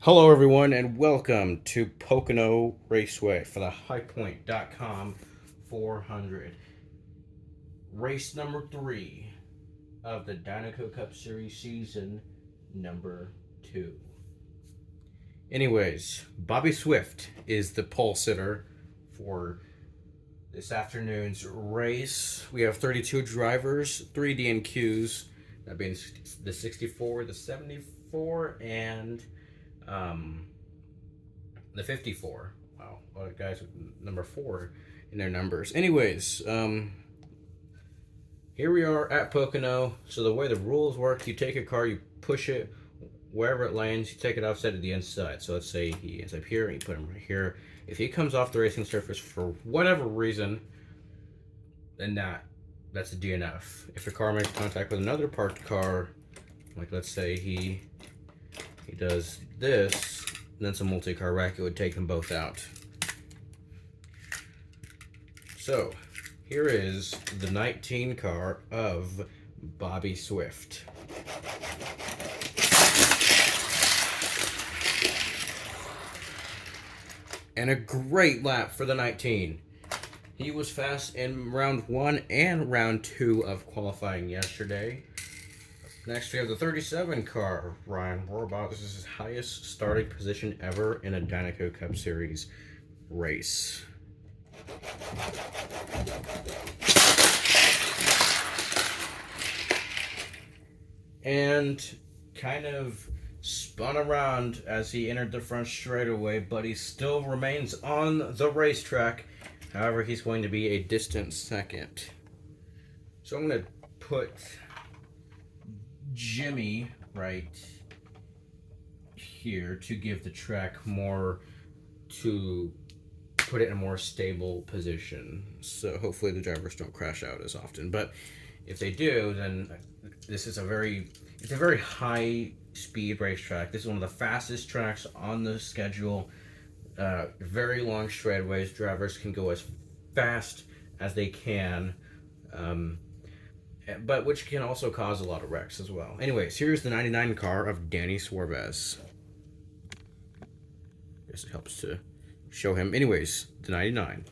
Hello, everyone, and welcome to Pocono Raceway for the Highpoint.com 400. Race number 3 of the Dynaco Cup Series season number 2. Anyways, Bobby Swift is the pole sitter for this afternoon's race. We have 32 drivers, 3 DNQs, that being the 64, the 74, and the 54. Wow, a lot of guys with number 4 in their numbers. Anyways, here we are at Pocono. So the way the rules work, you take a car, you push it wherever it lands, you take it offset to the inside. So let's say he ends up here, and you put him right here. If he comes off the racing surface for whatever reason, then that's a DNF. If the car makes contact with another parked car, like let's say he does this, then it's a multi-car wreck. It would take them both out. So here is the 19 car of Bobby Swift. And a great lap for the 19. He was fast in round 1 and round 2 of qualifying yesterday. Next, we have the 37 car, Ryan Rohrbaugh. This is his highest starting position ever in a Dynaco Cup Series race. And kind of spun around as he entered the front straightaway, but he still remains on the racetrack. However, he's going to be a distant second. So I'm going to put Jimmy right here to give the track more, to put it in a more stable position. So hopefully the drivers don't crash out as often. But if they do, then this is it's a very high speed racetrack. This is one of the fastest tracks on the schedule. Very long straightaways. Drivers can go as fast as they can. But which can also cause a lot of wrecks as well. Anyways, here's the 99 car of Danny Suarez. Guess it helps to show him. Anyways, the 99.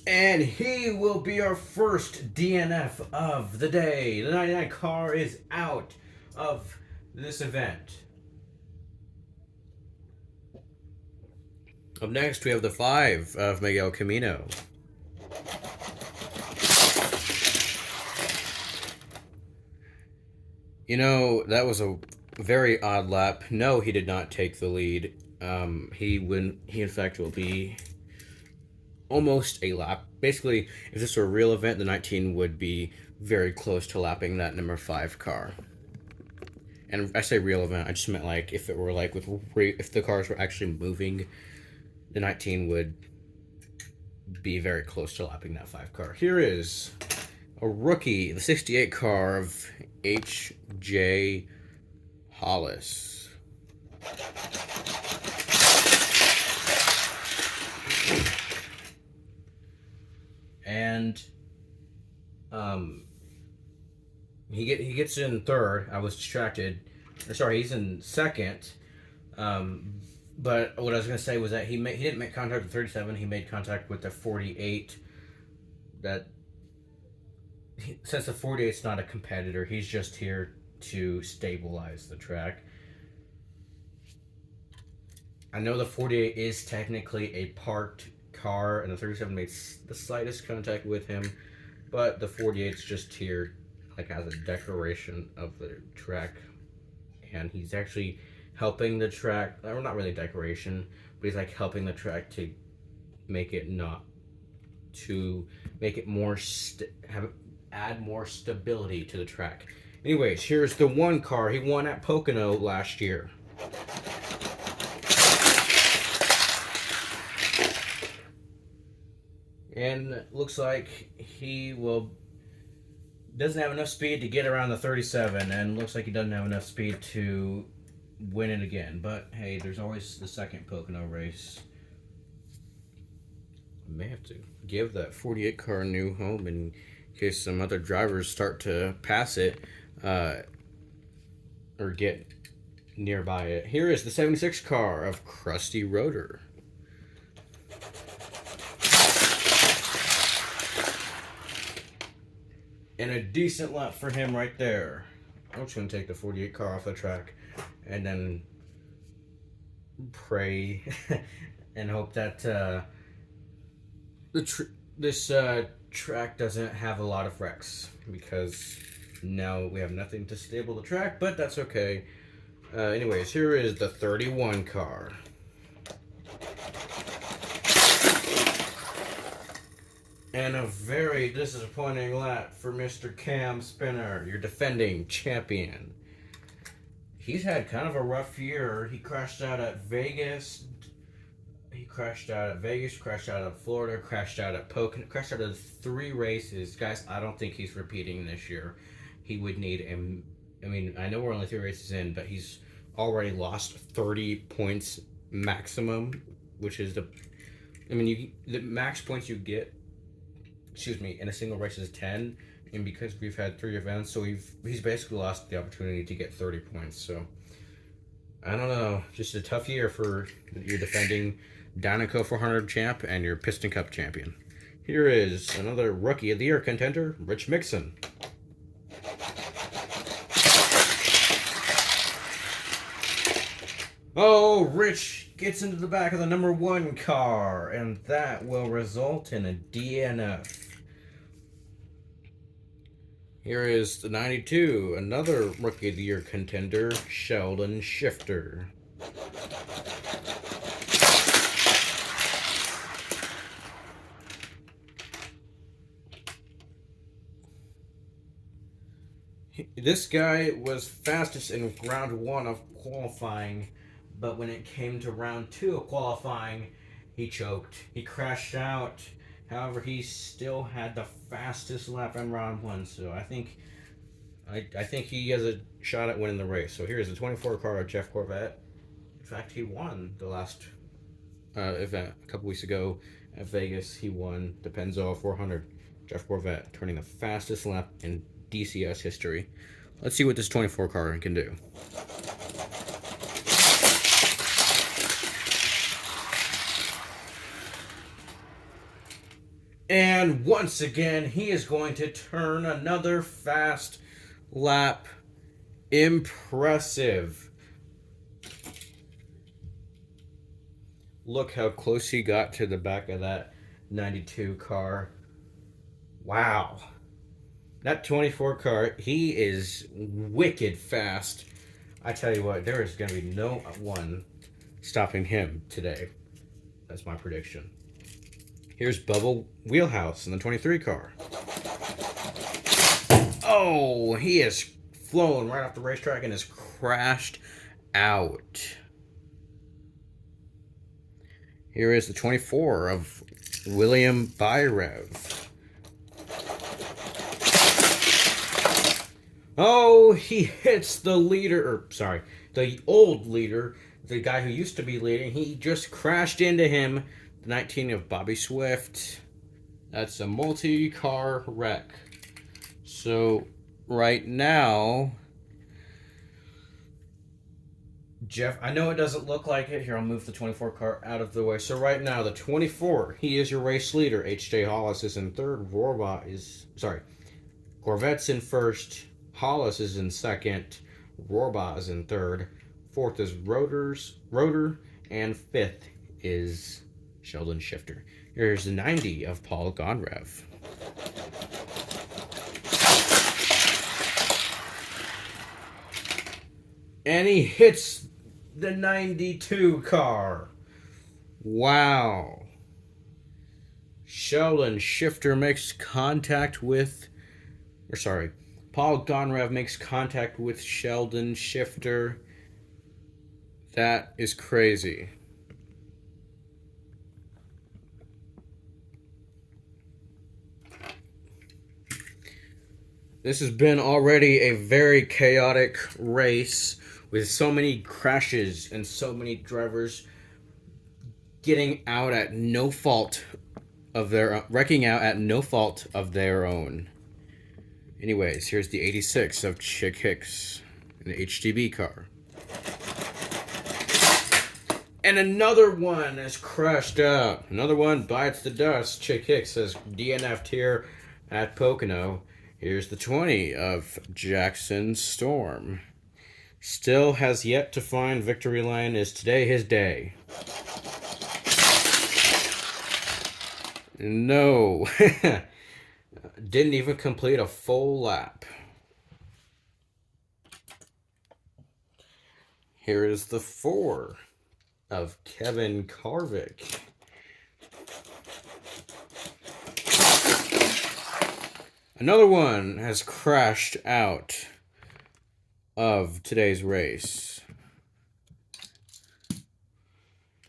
And he will be our first DNF of the day. The 99 car is out of this event. Up next, we have the 5 of Miguel Camino. You know, that was a very odd lap. No, he did not take the lead. He in fact will be almost a lap. Basically, if this were a real event, the 19 would be very close to lapping that number 5 car. And I say real event, I just meant like if it were like if the cars were actually moving, the 19 would be very close to lapping that 5 car. Here is a rookie, the 68 car of H.J. Hollis. And he gets in third. I was distracted. Sorry, he's in second. But what I was going to say was that he didn't make contact with 37. He made contact with the 48. Since the 48's not a competitor, he's just here to stabilize the track. I know the 48 is technically a parked car, and the 37 made the slightest contact with him, but the 48's just here like as a decoration of the track, and he's actually helping the track, or not really decoration, but he's like helping the track to make it add more stability to the track. Anyways, here's the 1 car. He won at Pocono last year. And looks like he doesn't have enough speed to get around the 37, and looks like he doesn't have enough speed to win it again. But hey, there's always the second Pocono race. I may have to give that 48 car a new home in case some other drivers start to pass it. or get nearby it. Here is the 76 car of Krusty Rotor. And a decent lap for him right there. I'm just going to take the 48 car off the track and then pray and hope that this track doesn't have a lot of wrecks, because now we have nothing to stable the track, but that's okay. Anyways, here is the 31 car. And a very disappointing lap for Mr. Cam Spinner, your defending champion. He's had kind of a rough year. He crashed out at Vegas. Crashed out at Florida, crashed out at Pocono, crashed out of 3 races. Guys, I don't think he's repeating this year. He would need I mean, I know we're only 3 races in, but he's already lost 30 points maximum, which is the max points you get, in a single race is 10, and because we've had 3 events, so he's basically lost the opportunity to get 30 points. So I don't know, just a tough year for your defending Dinoco 400 champ and your Piston Cup champion. Here is another Rookie of the Year contender, Rich Mixon. Oh, Rich gets into the back of the number 1 car, and that will result in a DNF. Here is the 92, another Rookie of the Year contender, Sheldon Shifter. This guy was fastest in round 1 of qualifying, but when it came to round 2 of qualifying, he choked. He crashed out. However, he still had the fastest lap in round 1, so I think he has a shot at winning the race. So here's the 24 car of Jeff Corvette. In fact, he won the last event a couple weeks ago at Vegas. He won the Pennzoil 400. Jeff Corvette turning the fastest lap in DCS history. Let's see what this 24 car can do. And once again, he is going to turn another fast lap. Impressive. Look how close he got to the back of that 92 car. Wow. That 24 car, he is wicked fast. I tell you what, there is going to be no one stopping him today. That's my prediction. Here's Bubba Wheelhouse in the 23 car. Oh, he has flown right off the racetrack and has crashed out. Here is the 24 of William Byrev. Oh, he hits the leader, the old leader, the guy who used to be leading. He just crashed into him. The 19 of Bobby Swift. That's a multi-car wreck. So, right now, Jeff, I know it doesn't look like it. Here, I'll move the 24 car out of the way. So, right now, the 24, he is your race leader. H.J. Hollis is in third. Corvette's in first. Hollis is in second. Rohrbaugh is in third. Fourth is Rotor. And fifth is Sheldon Shifter. Here's the 90 of Paul Gonrev. And he hits the 92 car. Wow. Sheldon Shifter makes contact with... Paul Gonrev makes contact with Sheldon Shifter. That is crazy. This has been already a very chaotic race with so many crashes and so many drivers getting out at no fault of their wrecking out at no fault of their own. Anyways, here's the 86 of Chick Hicks an HTB car. And another one is crashed out. Another one bites the dust. Chick Hicks says DNF'd here at Pocono. Here's the 20 of Jackson Storm. Still has yet to find victory lane. Is today his day? No. Didn't even complete a full lap. Here is the 4 of Kevin Carvick. Another one has crashed out of today's race.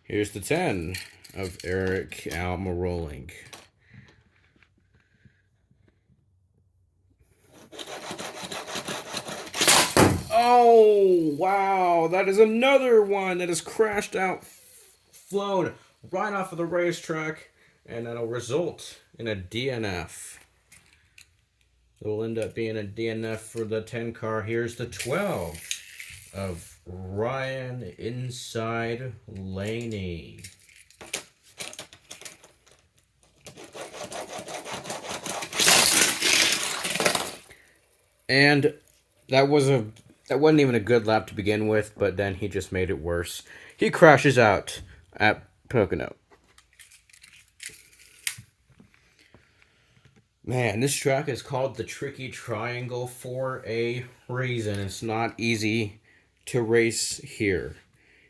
Here's the 10 of Eric Almiroling. Oh, wow. That is another one that has crashed out, flown right off of the racetrack, and that'll result in a DNF. It will end up being a DNF for the 10 car. Here's the 12 of Ryan Inside Laney. And that wasn't even a good lap to begin with, but then he just made it worse. He crashes out at Pocono. Man, this track is called the Tricky Triangle for a reason. It's not easy to race here.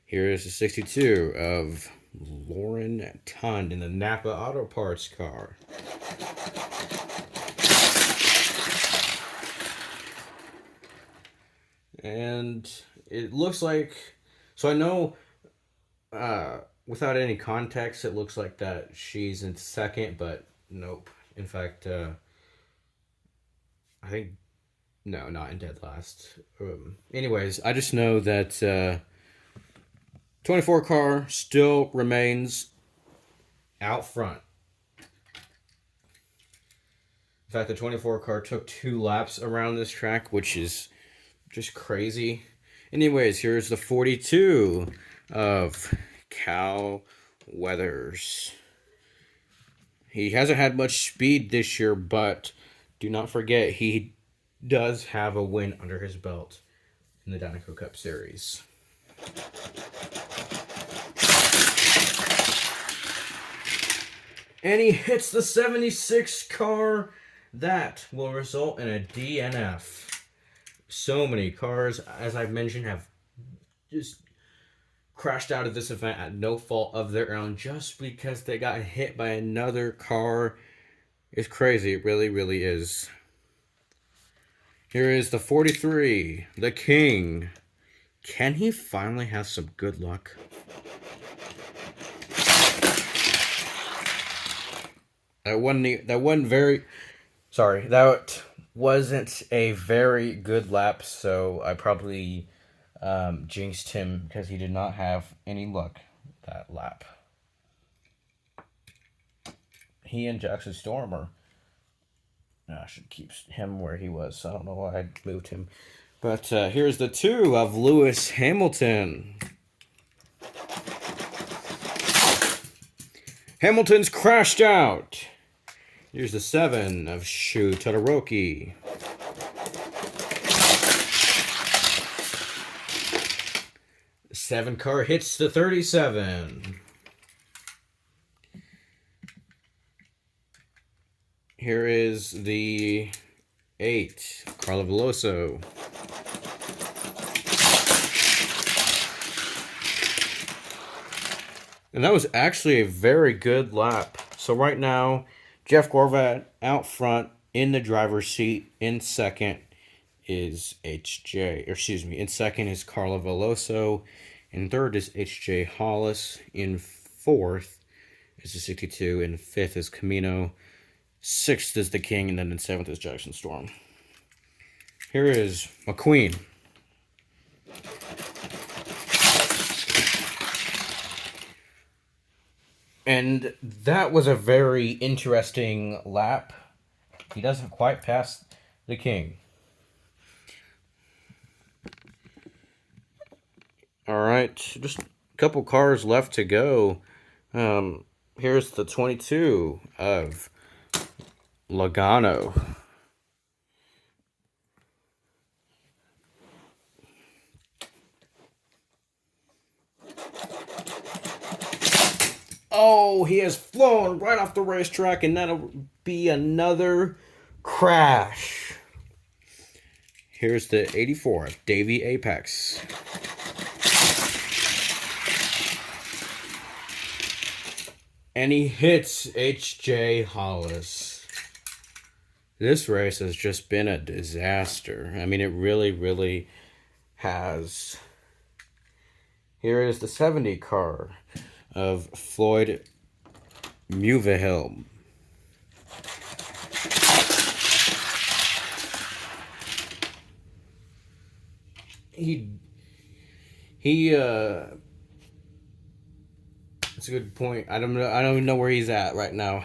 Here is the 62 of Lauren Tund in the Napa Auto Parts car. And it looks like, so I know, without any context, it looks like that she's in second, but nope. In fact, I think, no, not in dead last. Anyways, I just know that 24 car still remains out front. In fact, the 24 car took 2 laps around this track, which is just crazy. Anyways, here's the 42 of Cal Weathers. He hasn't had much speed this year, but do not forget he does have a win under his belt in the Dinoco Cup Series. And he hits the 76 car. That will result in a DNF. So many cars, as I've mentioned, have just crashed out of this event at no fault of their own just because they got hit by another car. It's crazy. It really, really is. Here is the 43, the King. Can he finally have some good luck? That wasn't a very good lap, so I probably jinxed him because he did not have any luck that lap. He and Jackson Storm are... I should keep him where he was. I don't know why I moved him. But here's the 2 of Lewis Hamilton. Hamilton's crashed out. Here's the 7 of Shu Todoroki. The 7 car hits the 37. Here is the 8, Carla Veloso. And that was actually a very good lap. So right now, Jeff Gorvat out front in the driver's seat. In second is in second is Carla Veloso. In third is HJ Hollis. In fourth is the 62. In fifth is Camino. Sixth is the King. And then in seventh is Jackson Storm. Here is McQueen. And that was a very interesting lap. He doesn't quite pass the King. All right, just a couple cars left to go. Here's the 22 of Logano. Oh, he has flown right off the racetrack, and that'll be another crash. Here's the 84 of Davey Apex. And he hits H.J. Hollis. This race has just been a disaster. I mean, it really, really has. Here is the 70 car of Floyd Mulvihill. That's a good point. I don't even know where he's at right now.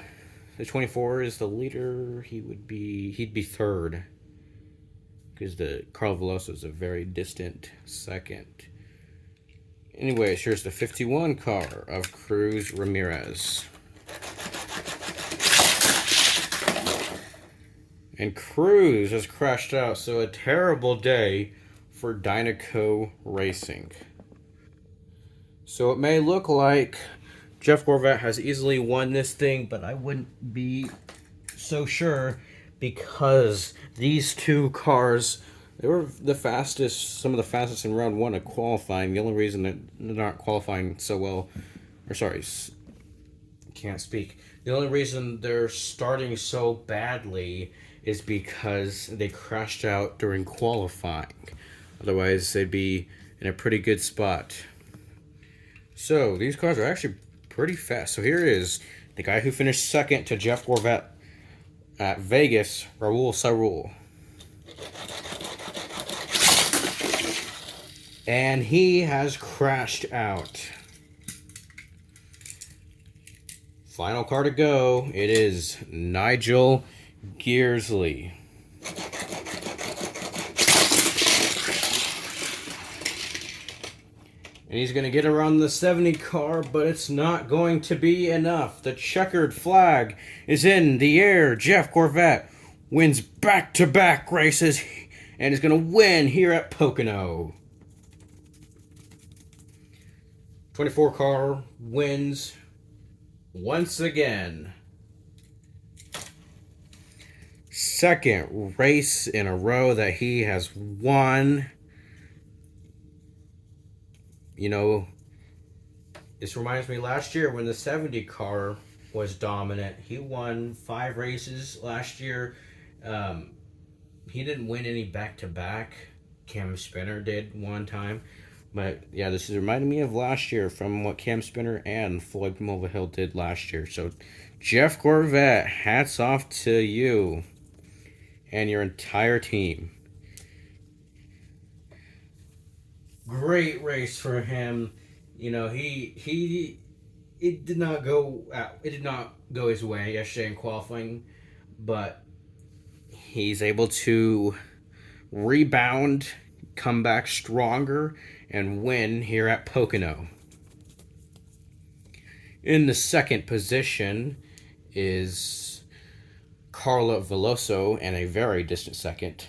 The 24 is the leader. He'd be third, because the Carla Veloso is a very distant second. Anyways, here's the 51 car of Cruz Ramirez. And Cruz has crashed out, so a terrible day for Dynaco Racing. So it may look like Jeff Gorvat has easily won this thing, but I wouldn't be so sure, because these two cars, they were the fastest, some of the fastest in round one of qualifying. The only reason that they're not qualifying so well, or sorry, can't speak. The only reason they're starting so badly is because they crashed out during qualifying. Otherwise, they'd be in a pretty good spot. So, these cars are actually pretty fast. So here is the guy who finished second to Jeff Gorvat at Vegas, Raul Sarul. And he has crashed out. Final car to go. It is Nigel Gearsley. And he's going to get around the 70 car, but it's not going to be enough. The checkered flag is in the air. Jeff Gorvat wins back-to-back races and is going to win here at Pocono. 24 car wins once again. Second race in a row that he has won. You know, this reminds me last year when the 70 car was dominant. He won 5 races last year. He didn't win any back-to-back. Cam Spinner did one time. But yeah, this is reminding me of last year from what Cam Spinner and Floyd Mulvihill did last year. So Jeff Gorvat, hats off to you and your entire team. Great race for him. You know, it did not go his way yesterday in qualifying, but he's able to rebound, come back stronger, and win here at Pocono. In the second position is Carla Veloso, and a very distant second.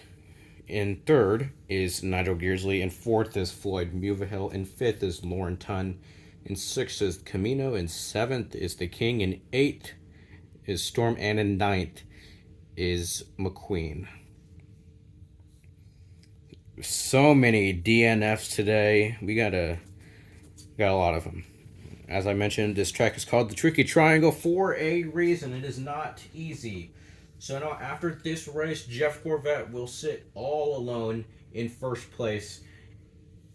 In third is Nigel Gearsley. In fourth is Floyd Mulvihill. In fifth is Lauren Tunn. In sixth is Camino. In seventh is The King. In eighth is Storm. And in ninth is McQueen. So many DNFs today. We got a lot of them. As I mentioned, this track is called the Tricky Triangle for a reason. It is not easy. So now after this race, Jeff Gorvat will sit all alone in first place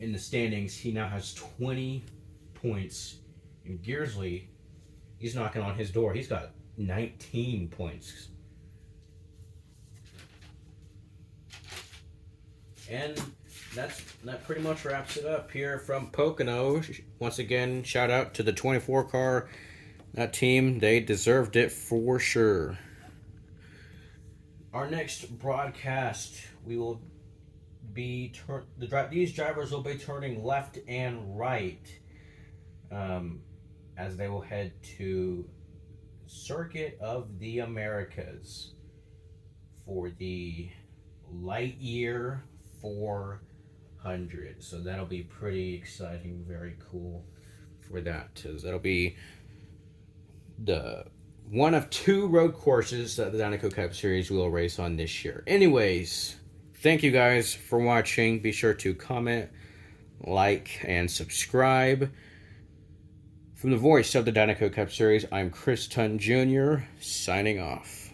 in the standings. He now has 20 points. And Gearsley, he's knocking on his door. He's got 19 points. And that pretty much wraps it up here from Pocono. Once again, shout out to the 24 car. That team, they deserved it for sure. Our next broadcast, we will be these drivers will be turning left and right as they will head to Circuit of the Americas for the Lightyear 400. So that'll be pretty exciting, very cool for that. That'll be the one of 2 road courses that the Dynaco Cup Series will race on this year. Anyways, thank you guys for watching. Be sure to comment, like, and subscribe. From the voice of the Dynaco Cup Series, I'm Chris Tunn Jr., signing off.